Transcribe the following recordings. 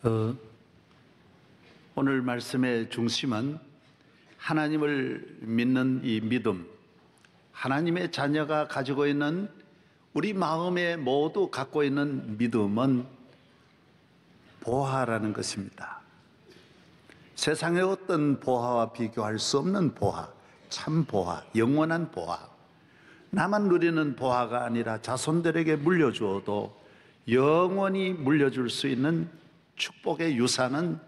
어, 오늘 말씀의 중심은 하나님을 믿는 이 믿음, 하나님의 자녀가 가지고 있는 우리 마음에 모두 갖고 있는 믿음은 보화라는 것입니다. 세상의 어떤 보화와 비교할 수 없는 보화, 참 보화, 영원한 보화. 나만 누리는 보화가 아니라 자손들에게 물려주어도 영원히 물려줄 수 있는 축복의 유산은,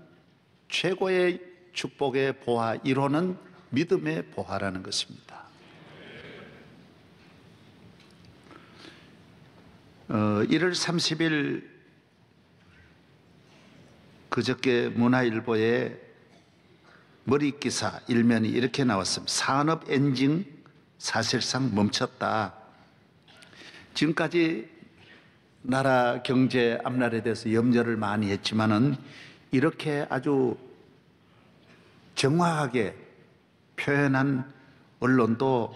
최고의 축복의 보화 1호는 믿음의 보화라는 것입니다. 1월 30일 그저께 문화일보에 머릿기사 일면이 이렇게 나왔습니다. 산업 엔진 사실상 멈췄다. 지금까지 나라 경제 앞날에 대해서 염려를 많이 했지만은 이렇게 아주 정확하게 표현한 언론도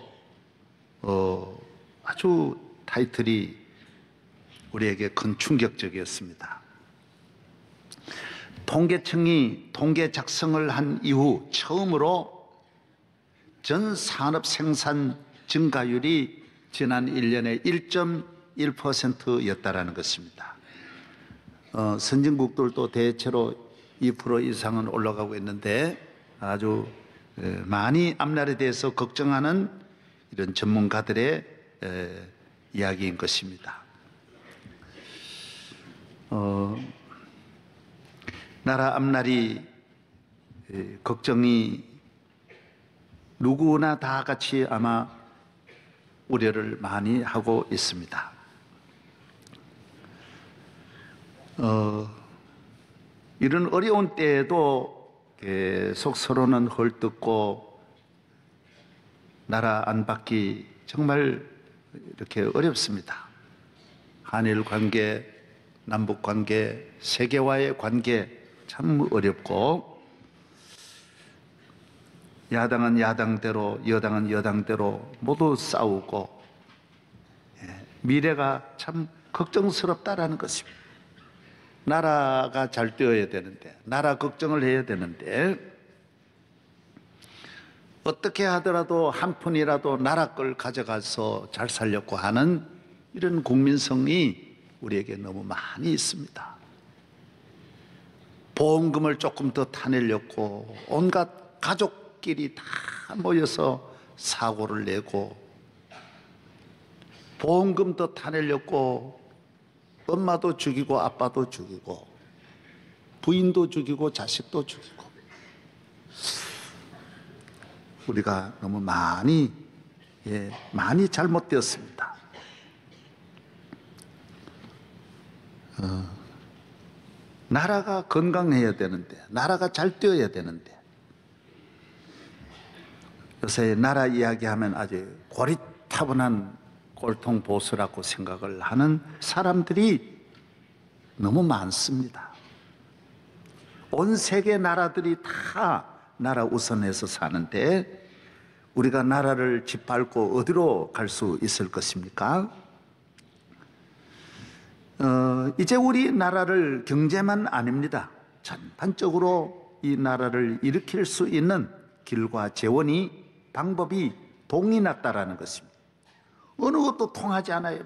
아주 타이틀이 우리에게 큰 충격적이었습니다. 통계청이 통계 작성을 한 이후 처음으로 전 산업 생산 증가율이 지난 1년에 1.1%였다라는 것입니다. 선진국들도 대체로 2% 이상은 올라가고 있는데 아주 많이 앞날에 대해서 걱정하는 이런 전문가들의 이야기인 것입니다. 나라 앞날이 걱정이 누구나 다 같이 아마 우려를 많이 하고 있습니다. 이런 어려운 때에도 계속 서로는 헐뜯고 나라 안팎이 정말 이렇게 어렵습니다. 한일 관계, 남북 관계, 세계와의 관계 참 어렵고, 야당은 야당대로, 여당은 여당대로 모두 싸우고, 미래가 참 걱정스럽다라는 것입니다. 나라가 잘 되어야 되는데, 나라 걱정을 해야 되는데, 어떻게 하더라도 한 푼이라도 나라 걸 가져가서 잘 살려고 하는 이런 국민성이 우리에게 너무 많이 있습니다. 보험금을 조금 더 타내려고 온갖 가족끼리 다 모여서 사고를 내고, 보험금 더 타내려고 엄마도 죽이고 아빠도 죽이고 부인도 죽이고 자식도 죽이고, 우리가 너무 많이 잘못되었습니다. 나라가 건강해야 되는데, 나라가 잘 되어야 되는데, 요새 나라 이야기하면 아주 고리타분한 꼴통보수라고 생각을 하는 사람들이 너무 많습니다. 온 세계 나라들이 다 나라 우선해서 사는데 우리가 나라를 짓밟고 어디로 갈 수 있을 것입니까? 이제 우리나라를 경제만 아닙니다. 전반적으로 이 나라를 일으킬 수 있는 길과 재원이, 방법이 동이 났다라는 것입니다. 어느 것도 통하지 않아요.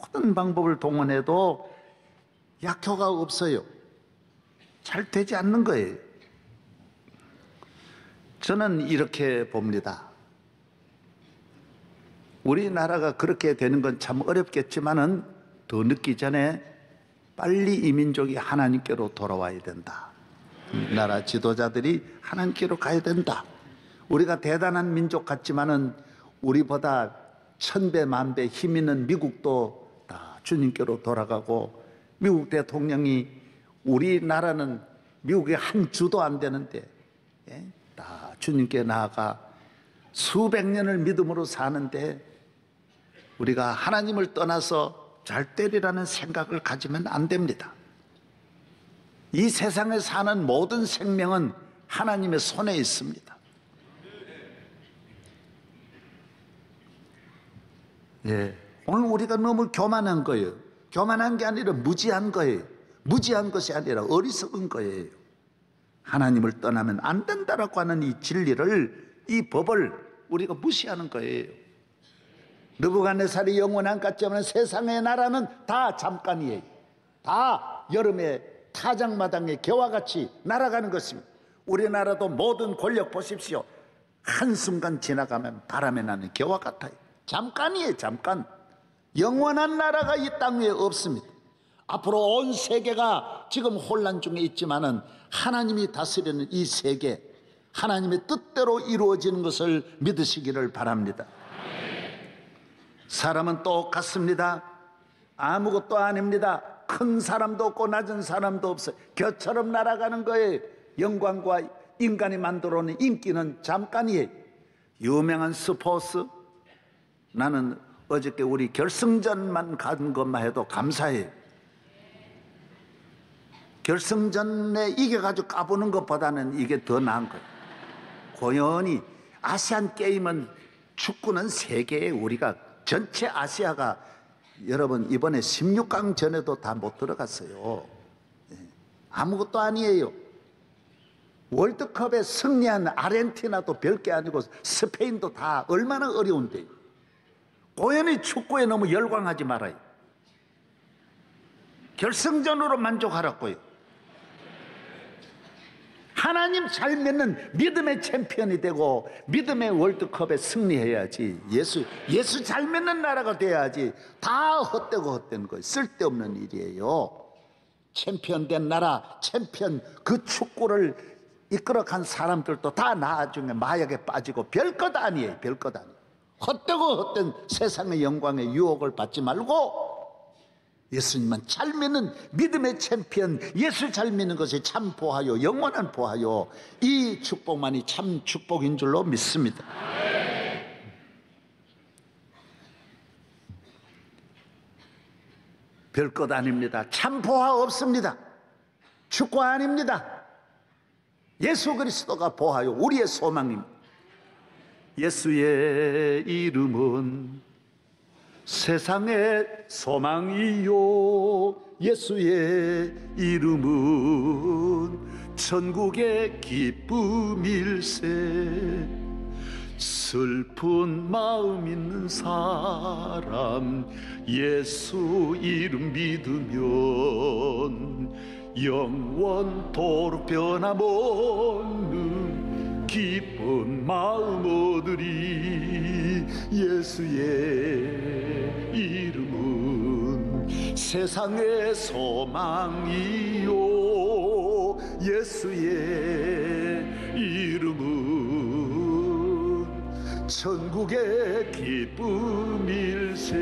모든 방법을 동원해도 약효가 없어요. 잘 되지 않는 거예요. 저는 이렇게 봅니다. 우리나라가 그렇게 되는 건 참 어렵겠지만은 더 늦기 전에 빨리 이 민족이 하나님께로 돌아와야 된다. 나라 지도자들이 하나님께로 가야 된다. 우리가 대단한 민족 같지만은 우리보다 1000배 만배 힘 있는 미국도 다 주님께로 돌아가고, 미국 대통령이 우리나라는 미국의 한 주도 안 되는데 다 주님께 나아가 수백 년을 믿음으로 사는데, 우리가 하나님을 떠나서 잘 되리라는 생각을 가지면 안 됩니다. 이 세상에 사는 모든 생명은 하나님의 손에 있습니다. 오늘 우리가 너무 교만한 거예요. 교만한 게 아니라 무지한 거예요. 무지한 것이 아니라 어리석은 거예요. 하나님을 떠나면 안 된다라고 하는 이 진리를, 이 법을 우리가 무시하는 거예요. 느부갓네살이 영원한 같지만 세상의 나라는 다 잠깐이에요. 다 여름에 타작마당의 개와 같이 날아가는 것입니다. 우리나라도 모든 권력 보십시오. 한순간 지나가면 바람에 나는 개와 같아요. 잠깐이에요, 잠깐. 영원한 나라가 이 땅 위에 없습니다. 앞으로 온 세계가 지금 혼란 중에 있지만은 하나님이 다스리는 이 세계, 하나님의 뜻대로 이루어지는 것을 믿으시기를 바랍니다. 사람은 똑같습니다. 아무것도 아닙니다. 큰 사람도 없고 낮은 사람도 없어요. 겨처럼 날아가는 거예요. 영광과 인간이 만들어낸 인기는 잠깐이에요. 유명한 스포츠, 나는 어저께 우리 결승전만 간 것만 해도 감사해요. 결승전에 이겨가지고 까부는 것보다는 이게 더 나은 거예요. 고연히 아시안 게임은, 축구는 세계에 우리가 전체 아시아가, 여러분 이번에 16강 전에도 다 못 들어갔어요. 아무것도 아니에요. 월드컵에 승리한 아르헨티나도 별게 아니고 스페인도 다 얼마나 어려운데요. 고연히 축구에 너무 열광하지 말아요. 결승전으로 만족하라고요. 하나님 잘 믿는 믿음의 챔피언이 되고 믿음의 월드컵에 승리해야지. 예수 잘 믿는 나라가 돼야지. 다 헛되고 헛된 거예요. 쓸데없는 일이에요. 챔피언 된 나라, 챔피언 그 축구를 이끌어간 사람들도 다 나중에 마약에 빠지고 별것 아니에요. 별것 아니에요. 헛되고 헛된 세상의 영광의 유혹을 받지 말고 예수님만 잘 믿는 믿음의 챔피언, 예수 잘 믿는 것이 참 보하요, 영원한 보하요, 이 축복만이 참 축복인 줄로 믿습니다. 별것 아닙니다. 참 보하 없습니다. 축복 아닙니다. 예수 그리스도가 보하요, 우리의 소망입니다. 예수의 이름은 세상의 소망이요, 예수의 이름은 천국의 기쁨일세. 슬픈 마음 있는 사람 예수 이름 믿으면 영원토록 변함없는 기쁜 마음 얻으리. 예수의 이름은 세상의 소망이요, 예수의 이름은 천국의 기쁨일세.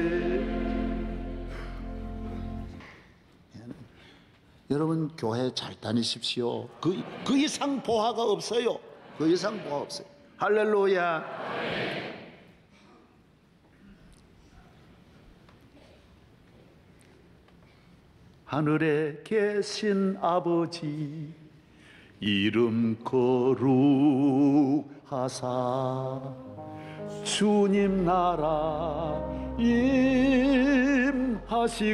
여러분 교회 잘 다니십시오. 그 이상 보화가 없어요. 그 이상 보화 없어요. 할렐루야. 하늘에 계신 아버지 이름 거룩하사 주님 나라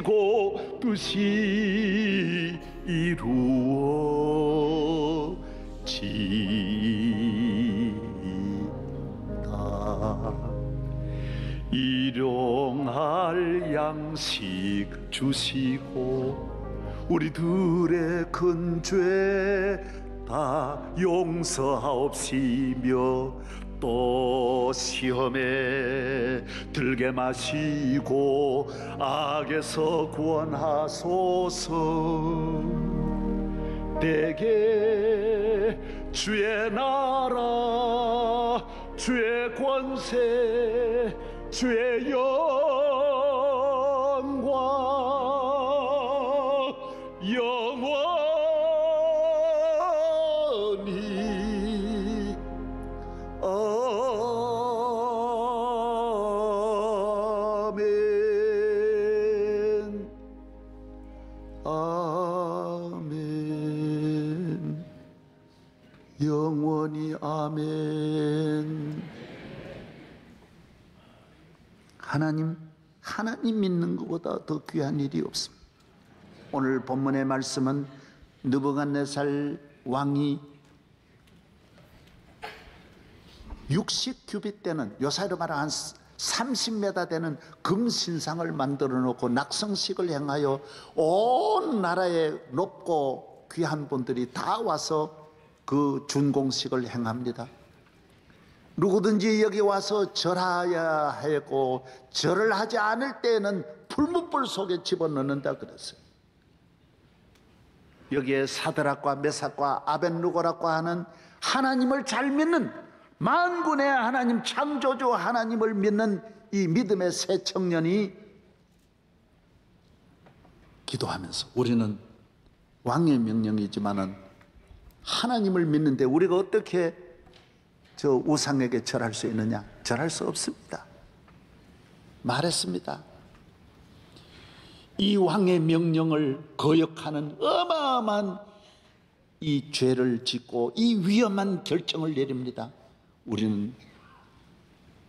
임하시고 뜻이 이루어지다. 일용할 양식 주시고 우리들의 큰 죄 다 용서하옵시며 또 시험에 들게 마시고 악에서 구원하소서. 대개 주의 나라 주의 권세 주의 영광 영원히 아멘. 아멘. 영원히 아멘. 하나님 믿는 것보다 더 귀한 일이 없습니다. 오늘 본문의 말씀은 느부갓네살 왕이 60규빗 되는, 요사이로 말하면 한 30m 되는 금신상을 만들어 놓고 낙성식을 행하여 온 나라의 높고 귀한 분들이 다 와서 그 준공식을 행합니다. 누구든지 여기 와서 절하여야 하고 절을 하지 않을 때에는 불뭇불 속에 집어넣는다 그랬어요. 여기에 사드락과 메삭과 아벳느고라고 하는 하나님을 잘 믿는, 만군의 하나님, 창조주 하나님을 믿는 이 믿음의 새 청년이 기도하면서, 우리는 왕의 명령이지만은 하나님을 믿는데 우리가 어떻게 저 우상에게 절할 수 있느냐? 절할 수 없습니다. 말했습니다. 이 왕의 명령을 거역하는 어마어마한 이 죄를 짓고 이 위험한 결정을 내립니다. 우리는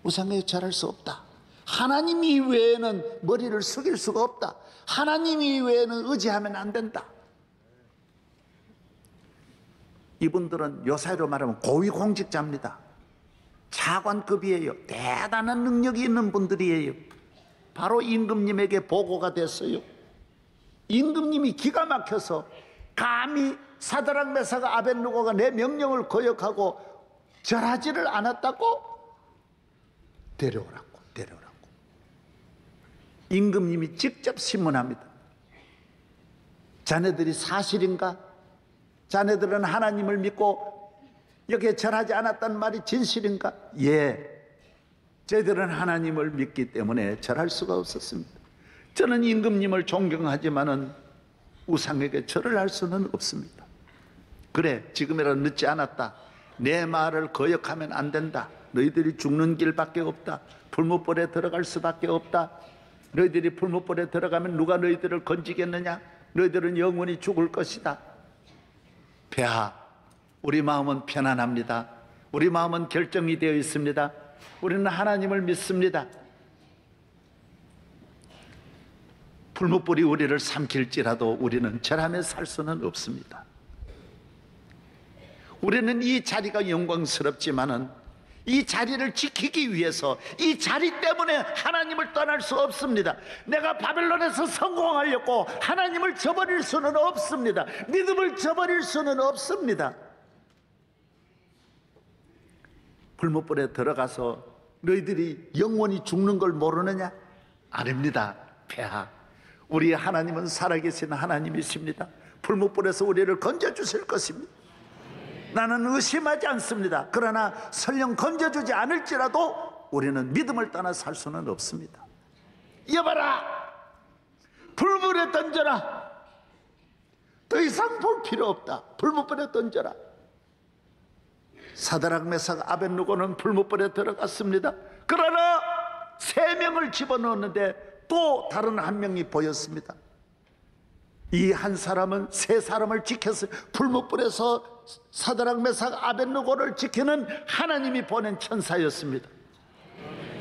우상에게 절할 수 없다. 하나님 이외에는 머리를 숙일 수가 없다. 하나님 이외에는 의지하면 안 된다. 이분들은 요사이로 말하면 고위공직자입니다. 차관급이에요. 대단한 능력이 있는 분들이에요. 바로 임금님에게 보고가 됐어요. 임금님이 기가 막혀서 감히 사드락 메삭 아벳느고가 내 명령을 거역하고 절하지를 않았다고? 데려오라고. 임금님이 직접 신문합니다. 자네들이 사실인가? 자네들은 하나님을 믿고 여기에 절하지 않았다는 말이 진실인가? 예, 저희들은 하나님을 믿기 때문에 절할 수가 없었습니다. 저는 임금님을 존경하지만은 우상에게 절을 할 수는 없습니다. 그래, 지금이라도 늦지 않았다. 내 말을 거역하면 안 된다. 너희들이 죽는 길밖에 없다. 불못벌에 들어갈 수밖에 없다. 너희들이 불못벌에 들어가면 누가 너희들을 건지겠느냐? 너희들은 영원히 죽을 것이다. 폐하, 우리 마음은 편안합니다. 우리 마음은 결정이 되어 있습니다. 우리는 하나님을 믿습니다. 불못불이 우리를 삼킬지라도 우리는 절하며 살 수는 없습니다. 우리는 이 자리가 영광스럽지만은 이 자리를 지키기 위해서, 이 자리 때문에 하나님을 떠날 수 없습니다. 내가 바벨론에서 성공하려고 하나님을 저버릴 수는 없습니다. 믿음을 저버릴 수는 없습니다. 불못불에 들어가서 너희들이 영원히 죽는 걸 모르느냐? 아닙니다, 폐하. 우리 하나님은 살아계신 하나님이십니다. 불못불에서 우리를 건져주실 것입니다. 나는 의심하지 않습니다. 그러나 설령 건져주지 않을지라도 우리는 믿음을 떠나 살 수는 없습니다. 여봐라, 불물에 던져라. 더 이상 볼 필요 없다. 불못불에 던져라. 사드락 메삭 아벳느고는 불못불에 들어갔습니다. 그러나 3명을 집어넣었는데 또 다른 한 명이 보였습니다. 이 한 사람은 3사람을 지켰어요. 불못불에서 사드락 메삭 아벳느고를 지키는 하나님이 보낸 천사였습니다.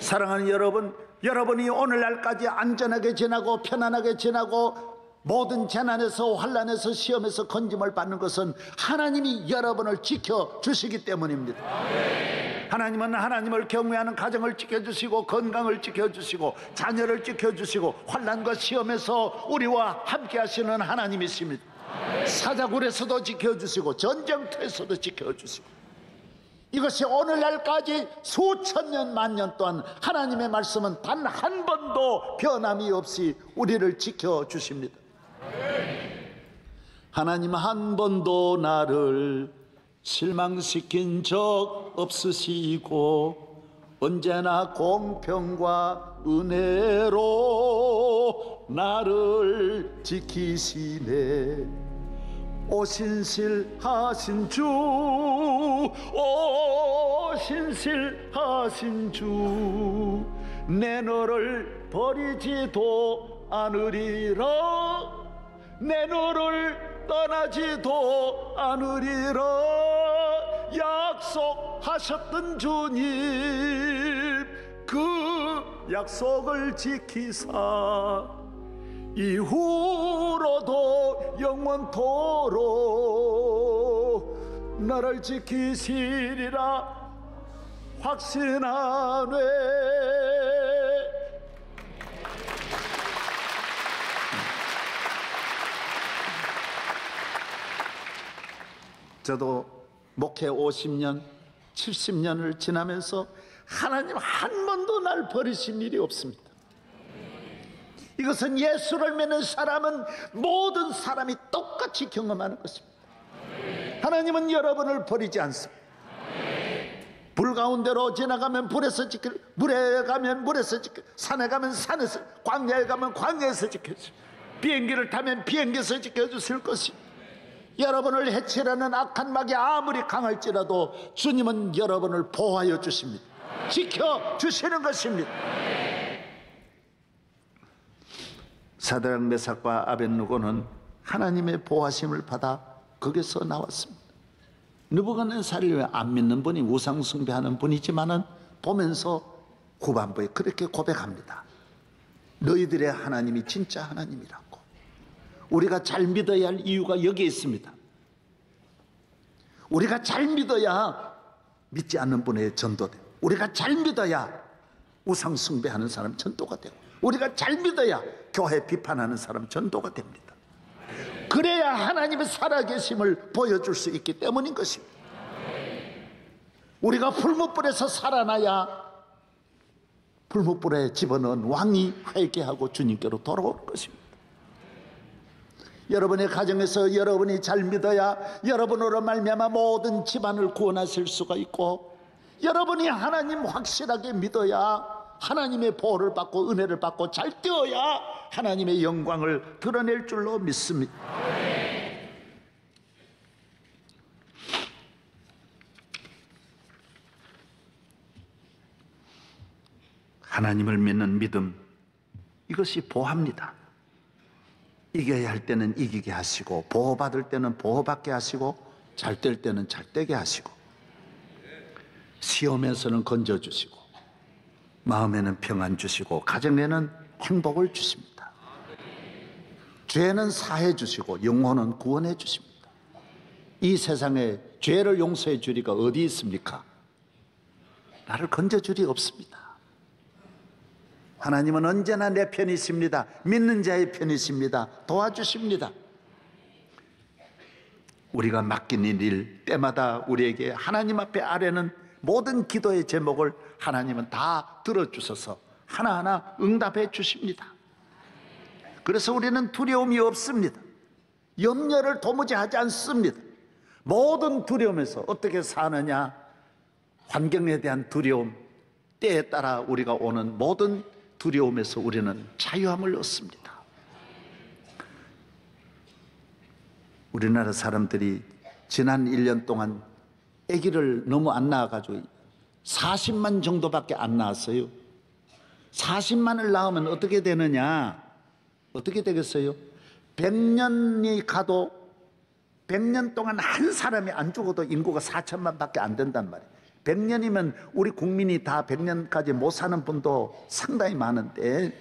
사랑하는 여러분, 여러분이 오늘날까지 안전하게 지나고 편안하게 지나고 모든 재난에서 환난에서 시험에서 건짐을 받는 것은 하나님이 여러분을 지켜주시기 때문입니다. 하나님은 하나님을 경외하는 가정을 지켜주시고 건강을 지켜주시고 자녀를 지켜주시고 환난과 시험에서 우리와 함께 하시는 하나님이십니다. 사자굴에서도 지켜주시고 전쟁터에서도 지켜주시고, 이것이 오늘날까지 수천 년 만년 동안 하나님의 말씀은 단 한 번도 변함이 없이 우리를 지켜주십니다. 하나님 한 번도 나를 실망시킨 적 없으시고 언제나 공평과 은혜로 나를 지키시네. 오 신실하신 주, 오 신실하신 주, 내 너를 버리지도 않으리라. 내 너를 떠나지도 않으리라. 약속하셨던 주님, 그 약속을 지키사 이후로 앞으로도 영원토록 나를 지키시리라 확신하네. 저도 목회 50년, 70년을 지나면서 하나님 한 번도 날 버리신 일이 없습니다. 이것은 예수를 믿는 사람은 모든 사람이 똑같이 경험하는 것입니다. 하나님은 여러분을 버리지 않습니다. 불 가운데로 지나가면 불에서 지킬, 물에 가면 물에서 지킬, 산에 가면 산에서, 광야에 가면 광야에서 지켜주실, 비행기를 타면 비행기에서 지켜주실 것입니다. 여러분을 해치려는 악한 마귀 아무리 강할지라도 주님은 여러분을 보호하여 주십니다. 지켜주시는 것입니다. 사드락 메삭과 아벳느고는 하나님의 보호하심을 받아 거기서 나왔습니다. 느부갓네살이 왜 안 믿는 분이 우상 숭배하는 분이지만은 보면서 후반부에 그렇게 고백합니다. 너희들의 하나님이 진짜 하나님이라고. 우리가 잘 믿어야 할 이유가 여기에 있습니다. 우리가 잘 믿어야 믿지 않는 분의 전도되고, 우리가 잘 믿어야 우상 숭배하는 사람 전도가 되고, 우리가 잘 믿어야 교회 비판하는 사람 전도가 됩니다. 그래야 하나님의 살아계심을 보여줄 수 있기 때문인 것입니다. 우리가 불못불에서 살아나야 불못불에 집어넣은 왕이 회개하고 주님께로 돌아올 것입니다. 여러분의 가정에서 여러분이 잘 믿어야 여러분으로 말미암아 모든 집안을 구원하실 수가 있고, 여러분이 하나님 확실하게 믿어야 하나님의 보호를 받고 은혜를 받고 잘 되어야 하나님의 영광을 드러낼 줄로 믿습니다. 하나님을 믿는 믿음, 이것이 보호합니다. 이겨야 할 때는 이기게 하시고, 보호받을 때는 보호받게 하시고, 잘 될 때는 잘 되게 하시고, 시험에서는 건져주시고, 마음에는 평안 주시고, 가정에는 행복을 주십니다. 죄는 사해 주시고 영혼은 구원해 주십니다. 이 세상에 죄를 용서해 주리가 어디 있습니까? 나를 건져 주리 없습니다. 하나님은 언제나 내 편이십니다. 믿는 자의 편이십니다. 도와주십니다. 우리가 맡긴 일 때마다 우리에게 하나님 앞에 아뢰는 모든 기도의 제목을 하나님은 다 들어주셔서 하나하나 응답해 주십니다. 그래서 우리는 두려움이 없습니다. 염려를 도무지 하지 않습니다. 모든 두려움에서 어떻게 사느냐, 환경에 대한 두려움, 때에 따라 우리가 오는 모든 두려움에서 우리는 자유함을 얻습니다. 우리나라 사람들이 지난 1년 동안 아기를 너무 안 낳아가지고 40만 정도밖에 안 낳았어요. 40만을 낳으면 어떻게 되느냐? 어떻게 되겠어요? 100년이 가도 100년 동안 한 사람이 안 죽어도 인구가 4천만밖에 안 된단 말이에요. 100년이면 우리 국민이 다 100년까지 못 사는 분도 상당히 많은데,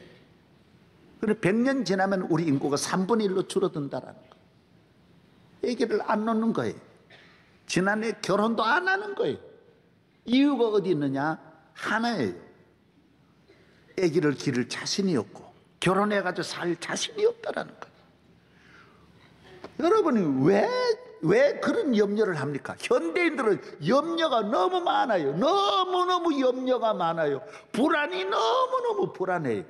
그래 100년 지나면 우리 인구가 3분의 1로 줄어든다라는 거예요. 아기를 안 놓는 거예요. 지난해 결혼도 안 하는 거예요. 이유가 어디 있느냐? 하나예요. 아기를 기를 자신이 없고 결혼해가지고 살 자신이 없다라는 거예요. 여러분이 왜 그런 염려를 합니까? 현대인들은 염려가 너무 많아요. 너무너무 염려가 많아요. 불안이 너무너무 불안해요.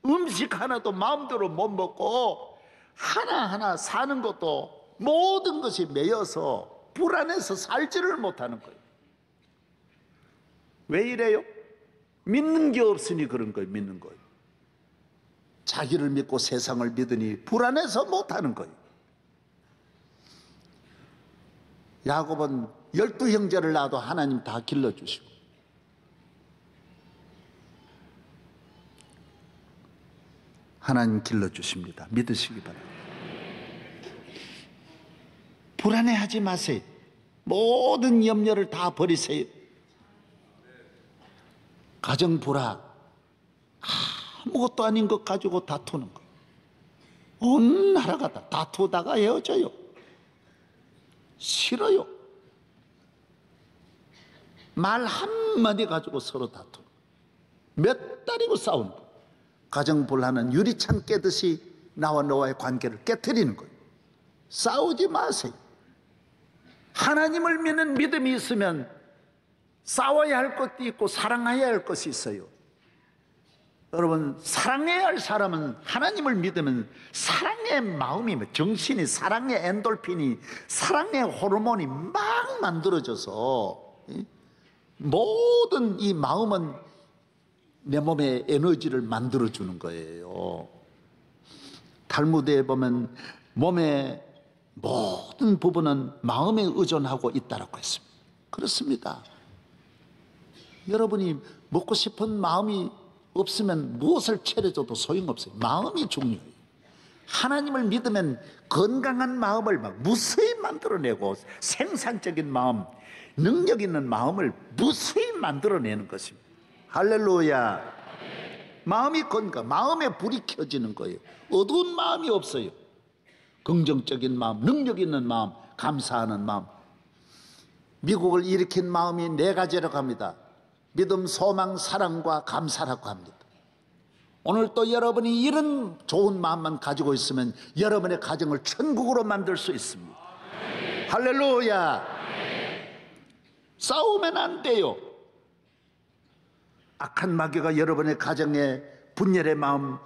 음식 하나도 마음대로 못 먹고 하나하나 사는 것도 모든 것이 매여서 불안해서 살지를 못하는 거예요. 왜 이래요? 믿는 게 없으니 그런 거예요. 믿는 거예요. 자기를 믿고 세상을 믿으니 불안해서 못하는 거예요. 야곱은 12형제를 낳아도 하나님 다 길러주시고, 하나님 길러주십니다. 믿으시기 바랍니다. 불안해하지 마세요. 모든 염려를 다 버리세요. 가정 불화, 아무것도 아닌 것 가지고 다투는 거, 온 나라가 다 다투다가 헤어져요. 싫어요. 말 한마디 가지고 서로 다투. 몇 달이고 싸우는 거예요. 가정불화는 유리창 깨듯이 나와 너와의 관계를 깨트리는 거예요. 싸우지 마세요. 하나님을 믿는 믿음이 있으면 싸워야 할 것도 있고 사랑해야 할 것이 있어요. 여러분, 사랑해야 할 사람은 하나님을 믿으면 사랑의 마음이, 정신이, 사랑의 엔돌핀이, 사랑의 호르몬이 막 만들어져서 모든 이 마음은 내 몸에 에너지를 만들어주는 거예요. 탈무드에 보면 몸의 모든 부분은 마음에 의존하고 있다고 했습니다. 그렇습니다. 여러분이 먹고 싶은 마음이 없으면 무엇을 차려줘도 소용없어요. 마음이 중요해요. 하나님을 믿으면 건강한 마음을 막 무수히 만들어내고 생산적인 마음, 능력 있는 마음을 무수히 만들어내는 것입니다. 할렐루야. 마음이 건강, 마음에 불이 켜지는 거예요. 어두운 마음이 없어요. 긍정적인 마음, 능력 있는 마음, 감사하는 마음. 미국을 일으킨 마음이 네 가지라고 합니다. 믿음, 소망, 사랑과 감사라고 합니다. 오늘 또 여러분이 이런 좋은 마음만 가지고 있으면 여러분의 가정을 천국으로 만들 수 있습니다. 할렐루야. 싸우면 안 돼요. 악한 마귀가 여러분의 가정에 분열의 마음,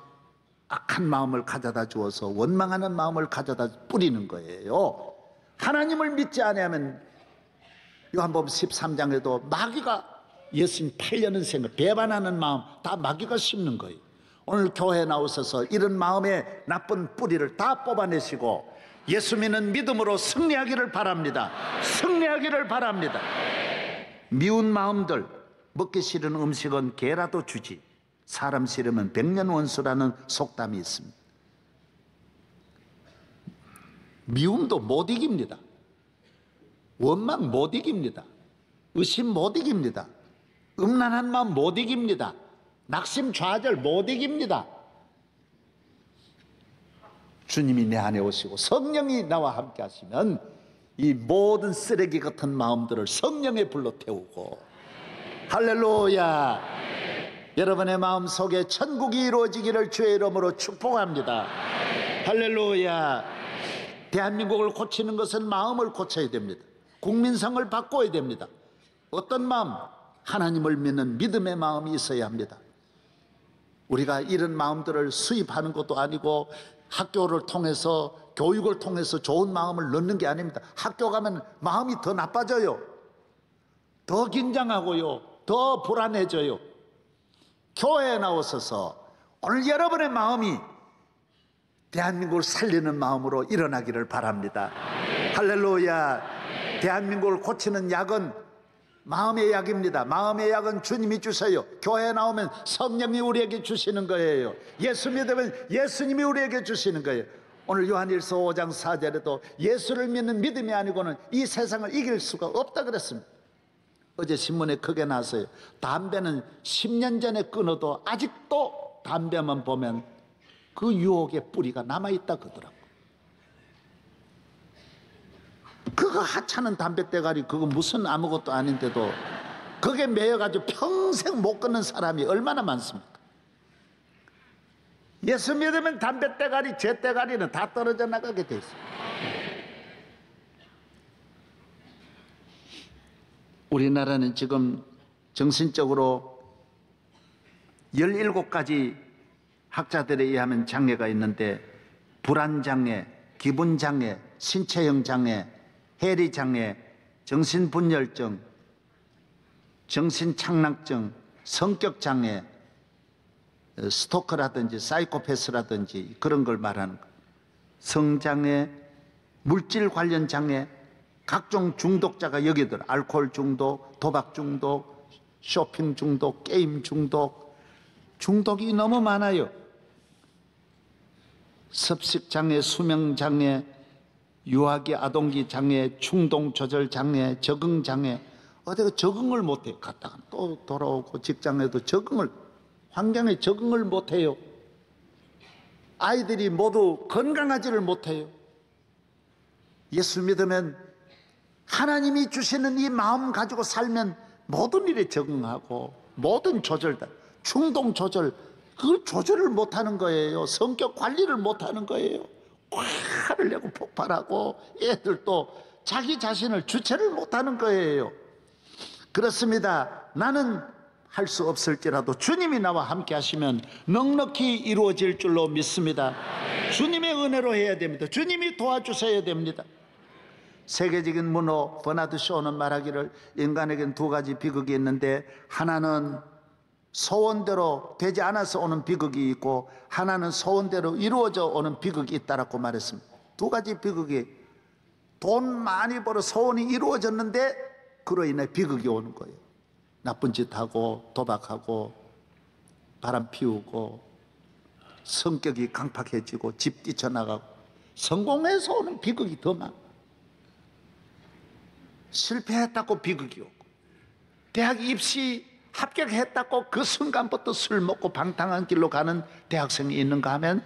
악한 마음을 가져다 주어서 원망하는 마음을 가져다 뿌리는 거예요. 하나님을 믿지 않으면 요한복음 13장에도 마귀가 예수님 8년은 생각, 배반하는 마음 다 마귀가 심는 거예요. 오늘 교회에 나오셔서 이런 마음의 나쁜 뿌리를 다 뽑아내시고 예수 믿는 믿음으로 승리하기를 바랍니다. 승리하기를 바랍니다. 미운 마음들, 먹기 싫은 음식은 개라도 주지 사람 싫으면 백년 원수라는 속담이 있습니다. 미움도 못 이깁니다. 원망 못 이깁니다. 의심 못 이깁니다. 음란한 마음 못 이깁니다. 낙심 좌절 못 이깁니다. 주님이 내 안에 오시고 성령이 나와 함께 하시면 이 모든 쓰레기 같은 마음들을 성령의 불로 태우고, 할렐루야. 여러분의 마음 속에 천국이 이루어지기를 주의 이름으로 축복합니다. 할렐루야. 대한민국을 고치는 것은 마음을 고쳐야 됩니다. 국민성을 바꿔야 됩니다. 어떤 마음? 하나님을 믿는 믿음의 마음이 있어야 합니다. 우리가 이런 마음들을 수입하는 것도 아니고 학교를 통해서, 교육을 통해서 좋은 마음을 넣는 게 아닙니다. 학교 가면 마음이 더 나빠져요. 더 긴장하고요. 더 불안해져요. 교회에 나오셔서 오늘 여러분의 마음이 대한민국을 살리는 마음으로 일어나기를 바랍니다. 할렐루야. 대한민국을 고치는 약은 마음의 약입니다. 마음의 약은 주님이 주세요. 교회에 나오면 성령이 우리에게 주시는 거예요. 예수 믿으면 예수님이 우리에게 주시는 거예요. 오늘 요한일서 5장 4절에도 예수를 믿는 믿음이 아니고는 이 세상을 이길 수가 없다 그랬습니다. 어제 신문에 크게 나왔어요. 담배는 10년 전에 끊어도 아직도 담배만 보면 그 유혹의 뿌리가 남아있다 그러더라고요. 그거 하찮은 담배대가리, 그거 무슨 아무것도 아닌데도 그게 매여가지고 평생 못 끊는 사람이 얼마나 많습니까? 예수 믿으면 담배대가리, 죄대가리는 다 떨어져 나가게 돼 있어요. 우리나라는 지금 정신적으로 17가지 학자들에 의하면 장애가 있는데, 불안장애, 기분장애, 신체형 장애, 해리장애, 정신분열증, 정신착락증, 성격장애, 스토커라든지 사이코패스라든지 그런 걸 말하는 거예요. 성장애, 물질 관련 장애, 각종 중독자가 여기 들어. 알코올 중독, 도박 중독, 쇼핑 중독, 게임 중독, 중독이 너무 많아요. 섭식장애, 수명장애, 유아기 아동기 장애, 충동조절 장애, 적응장애. 어디가 적응을 못해요. 갔다가 또 돌아오고 직장에도 적응을, 환경에 적응을 못해요. 아이들이 모두 건강하지를 못해요. 예수 믿으면 하나님이 주시는 이 마음 가지고 살면 모든 일에 적응하고 모든 조절, 충동 조절, 그걸 조절을 못하는 거예요. 성격 관리를 못하는 거예요. 화를 내고 폭발하고 애들도 자기 자신을 주체를 못하는 거예요. 그렇습니다. 나는 할 수 없을지라도 주님이 나와 함께 하시면 넉넉히 이루어질 줄로 믿습니다. 주님의 은혜로 해야 됩니다. 주님이 도와주셔야 됩니다. 세계적인 문호 버나드 쇼는 말하기를 인간에겐 두 가지 비극이 있는데 하나는 소원대로 되지 않아서 오는 비극이 있고 하나는 소원대로 이루어져 오는 비극이 있다라고 말했습니다. 두 가지 비극이, 돈 많이 벌어 소원이 이루어졌는데 그로 인해 비극이 오는 거예요. 나쁜 짓 하고 도박하고 바람 피우고 성격이 강팍해지고 집 뛰쳐나가고 성공해서 오는 비극이 더 많아. 실패했다고 비극이 오고 대학 입시 합격했다고 그 순간부터 술 먹고 방탕한 길로 가는 대학생이 있는가 하면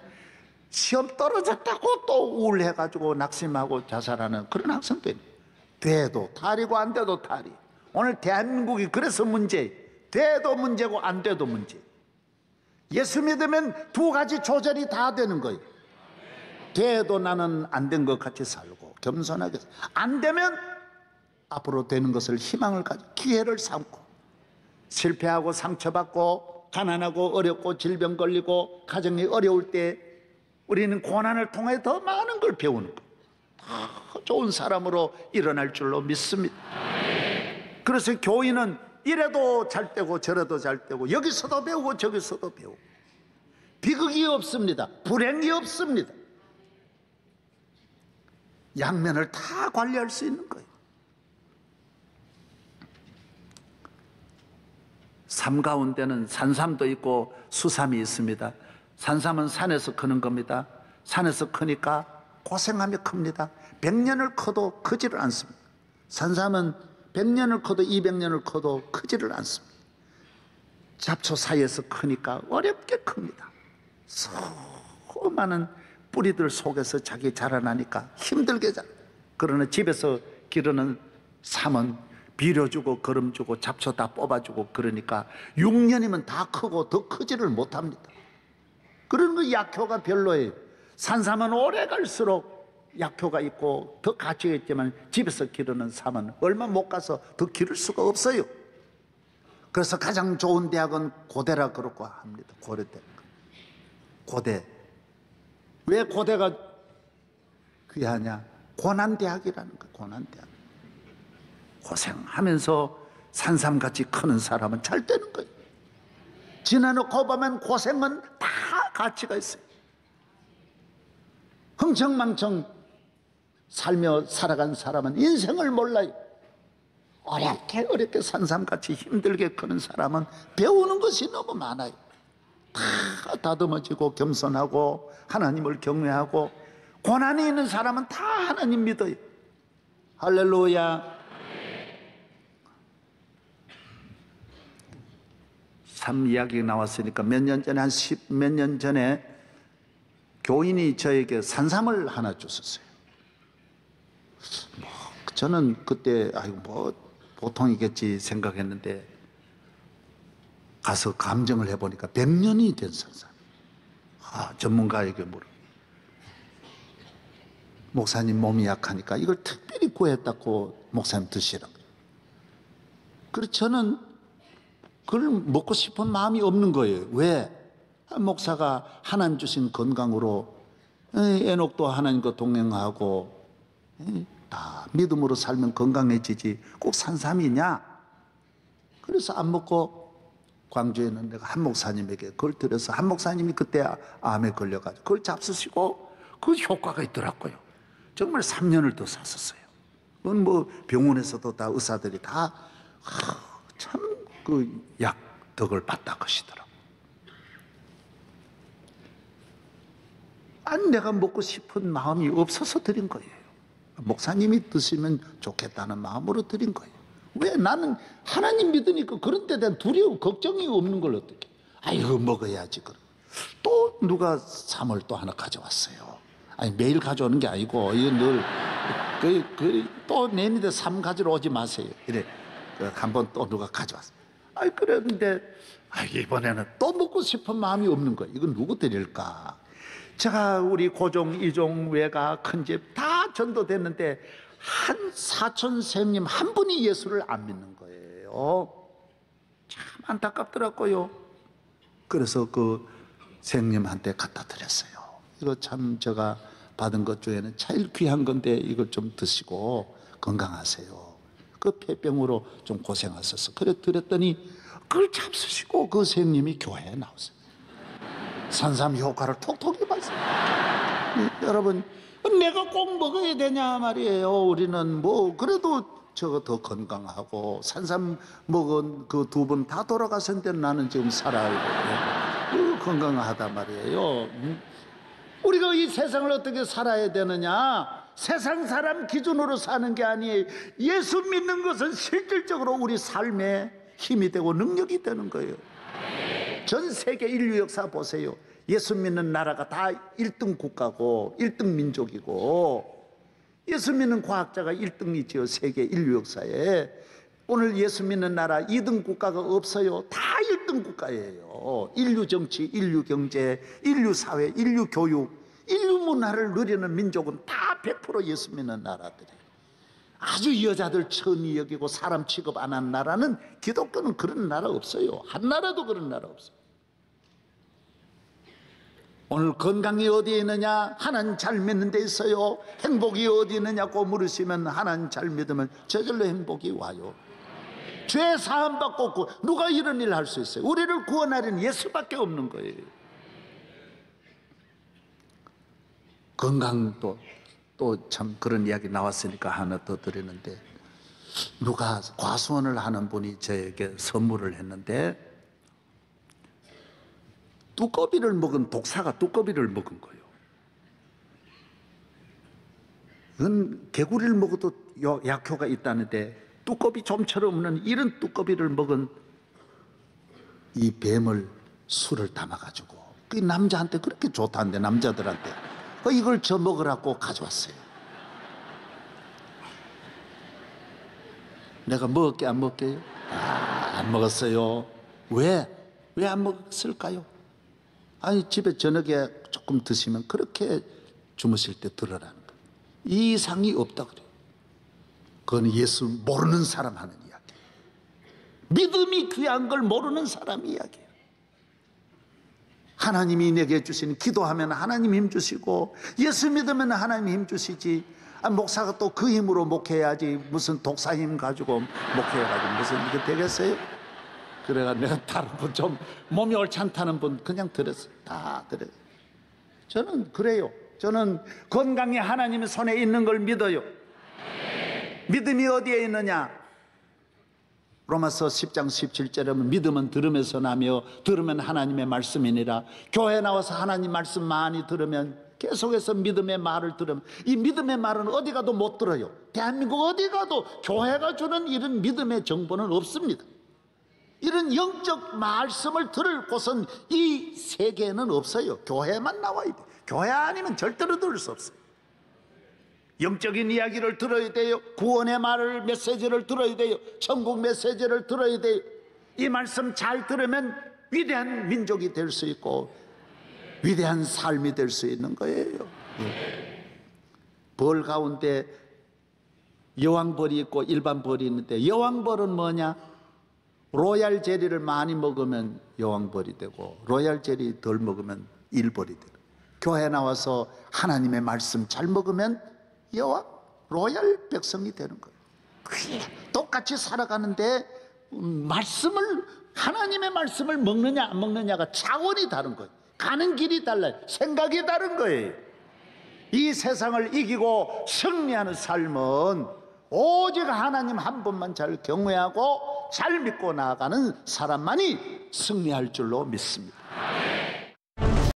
시험 떨어졌다고 또 우울해가지고 낙심하고 자살하는 그런 학생도 있는. 돼도 탈이고 안 돼도 탈이. 오늘 대한민국이 그래서 문제예요. 돼도 문제고 안 돼도 문제. 예수 믿으면 두 가지 조절이 다 되는 거예요. 돼도 나는 안 된 것 같이 살고 겸손하게, 안 되면 앞으로 되는 것을 희망을 가지고 기회를 삼고, 실패하고 상처받고 가난하고 어렵고 질병 걸리고 가정이 어려울 때 우리는 고난을 통해 더 많은 걸 배우는 거예요. 더 좋은 사람으로 일어날 줄로 믿습니다. 그래서 교인은 이래도 잘 되고 저래도 잘 되고 여기서도 배우고 저기서도 배우고 비극이 없습니다. 불행이 없습니다. 양면을 다 관리할 수 있는 거예요. 삶 가운데는 산삼도 있고 수삼이 있습니다. 산삼은 산에서 크는 겁니다. 산에서 크니까 고생하며 큽니다. 100년을 커도 크지를 않습니다. 산삼은 100년을 커도 200년을 커도 크지를 않습니다. 잡초 사이에서 크니까 어렵게 큽니다. 수많은 뿌리들 속에서 자기 자라나니까 힘들게 자라. 그러나 집에서 기르는 삼은 비료주고 거름주고 잡초 다 뽑아주고 그러니까 6년이면 다 크고 더 크지를 못합니다. 그런 거 약효가 별로예요. 산삼은 오래 갈수록 약효가 있고 더 가치가 있지만 집에서 기르는 삼은 얼마 못 가서 더 기를 수가 없어요. 그래서 가장 좋은 대학은 고대라 그러고 합니다. 고려대. 고대. 왜 고대가 귀하냐? 고난대학이라는 거예요. 고난대학. 고생하면서 산삼같이 크는 사람은 잘 되는 거예요. 지나놓고 보면 고생은 다 가치가 있어요. 흥청망청 살며 살아간 사람은 인생을 몰라요. 어렵게 산삼같이 힘들게 크는 사람은 배우는 것이 너무 많아요. 다 다듬어지고 겸손하고 하나님을 경외하고 고난이 있는 사람은 다 하나님 믿어요. 할렐루야. 삶 이야기가 나왔으니까 몇 년 전에 한 10몇 년 전에 교인이 저에게 산삼을 하나 줬었어요. 저는 그때 보통이겠지 생각했는데 가서 감정을 해보니까 100년이 된 산삼. 전문가에게 물어. 목사님 몸이 약하니까 이걸 특별히 구했다고 목사님 드시라고. 그래서 저는 그걸 먹고 싶은 마음이 없는 거예요. 왜? 목사가 하나님 주신 건강으로 에녹도 하나님과 동행하고 다 믿음으로 살면 건강해지지 꼭 산삼이냐? 그래서 안 먹고 광주에는 내가 한 목사님에게 그걸 드려서 한 목사님이 그때 암에 걸려가지고 그걸 잡수시고 그 효과가 있더라고요. 정말 3년을 더 샀었어요. 그건 뭐 병원에서도 다 의사들이 다 참 그 약 덕을 봤다 것이더라고. 아니 내가 먹고 싶은 마음이 없어서 드린 거예요. 목사님이 드시면 좋겠다는 마음으로 드린 거예요. 왜? 나는 하나님 믿으니까 그런 데 대한 두려움, 걱정이 없는 걸 어떻게? 이거 먹어야지. 또 누가 쌈을 또 하나 가져왔어요. 아니 매일 가져오는 게 아니고 이건 늘 또 내년에 쌈 가지러 오지 마세요. 이래 한번 또 누가 가져왔어요. 아이 그랬는데 이번에는 또 먹고 싶은 마음이 없는 거예요. 이건 누구 드릴까? 제가 우리 고종, 이종, 외가, 큰집 다 전도됐는데 한 사촌 선생님 한 분이 예수를 안 믿는 거예요. 참 안타깝더라고요. 그래서 그 선생님한테 갖다 드렸어요. 이거 참 제가 받은 것 중에는 제일 귀한 건데 이걸 좀 드시고 건강하세요. 그 폐병으로 좀 고생하셔서 그래 드렸더니 그걸 잡수시고 그 선생님이 교회에 나오세요. 산삼 효과를 톡톡히 봤어요. 여러분 내가 꼭 먹어야 되냐 말이에요. 우리는 뭐 그래도 저거 더 건강하고 산삼 먹은 그 두 분 다 돌아가셨는데 나는 지금 살아있고 건강하다 말이에요. 우리가 이 세상을 어떻게 살아야 되느냐? 세상 사람 기준으로 사는 게 아니에요. 예수 믿는 것은 실질적으로 우리 삶에 힘이 되고 능력이 되는 거예요. 전 세계 인류 역사 보세요. 예수 믿는 나라가 다 1등 국가고 1등 민족이고 예수 믿는 과학자가 1등이지요. 세계 인류 역사에. 오늘 예수 믿는 나라 2등 국가가 없어요. 다 1등 국가예요. 인류 정치, 인류 경제, 인류 사회, 인류 교육, 인류 문화를 누리는 민족은 다 100% 예수 믿는 나라들이에요. 아주 여자들 천히 여기고 사람 취급 안 한 나라는 기독교는 그런 나라 없어요. 한 나라도 그런 나라 없어요. 오늘 건강이 어디에 있느냐? 하나님 잘 믿는 데 있어요. 행복이 어디 있느냐고 물으시면 하나님 잘 믿으면 저절로 행복이 와요. 죄 사함 받고 없고 누가 이런 일을 할 수 있어요? 우리를 구원하려는 예수밖에 없는 거예요. 건강도 또 참 그런 이야기 나왔으니까 하나 더 드리는데 누가 과수원을 하는 분이 저에게 선물을 했는데 뚜꺼비를 먹은 독사가 뚜꺼비를 먹은 거예요. 이건 개구리를 먹어도 약효가 있다는데 뚜꺼비 좀처럼 없는 이런 뚜꺼비를 먹은 이 뱀을 술을 담아가지고 그 남자한테 그렇게 좋다는데 남자들한테 이걸 저 먹으라고 가져왔어요. 내가 먹을게 안 먹게요? 안 먹었어요. 왜 안 먹었을까요? 아니 집에 저녁에 조금 드시면 그렇게 주무실 때 들으라는 거예요. 이상이 없다 그래요. 그건 예수 모르는 사람 하는 이야기예요. 믿음이 귀한 걸 모르는 사람 이야기예요. 하나님이 내게 주시는 기도하면 하나님 힘 주시고 예수 믿으면 하나님 힘 주시지. 목사가 또 그 힘으로 목회해야지 무슨 독사 힘 가지고 목회해가지고 무슨 이게 되겠어요? 그래가 내가 다른 분 좀 몸이 옳지않다는 분 그냥 들었어요. 다 들어요. 저는 그래요. 저는 건강이 하나님의 손에 있는 걸 믿어요. 믿음이 어디에 있느냐? 로마서 10장 17절에 보면 믿음은 들음에서 나며 들으면 하나님의 말씀이니라. 교회 나와서 하나님 말씀 많이 들으면 계속해서 믿음의 말을 들으면 이 믿음의 말은 어디 가도 못 들어요. 대한민국 어디 가도 교회가 주는 이런 믿음의 정보는 없습니다. 이런 영적 말씀을 들을 곳은 이 세계에는 없어요. 교회만 나와야 돼요. 교회 아니면 절대로 들을 수 없어요. 영적인 이야기를 들어야 돼요. 구원의 말을 메시지를 들어야 돼요. 천국 메시지를 들어야 돼요. 이 말씀 잘 들으면 위대한 민족이 될 수 있고 위대한 삶이 될 수 있는 거예요. 벌 가운데 여왕벌이 있고 일반 벌이 있는데 여왕벌은 뭐냐? 로얄 제리를 많이 먹으면 여왕벌이 되고 로얄 제리 덜 먹으면 일벌이 되고 교회 나와서 하나님의 말씀 잘 먹으면 여왕 로얄 백성이 되는 거예요. 똑같이 살아가는데 말씀을 하나님의 말씀을 먹느냐 안 먹느냐가 차원이 다른 거예요. 가는 길이 달라요. 생각이 다른 거예요. 이 세상을 이기고 승리하는 삶은 오직 하나님 한 분만 잘 경외하고 잘 믿고 나아가는 사람만이 승리할 줄로 믿습니다.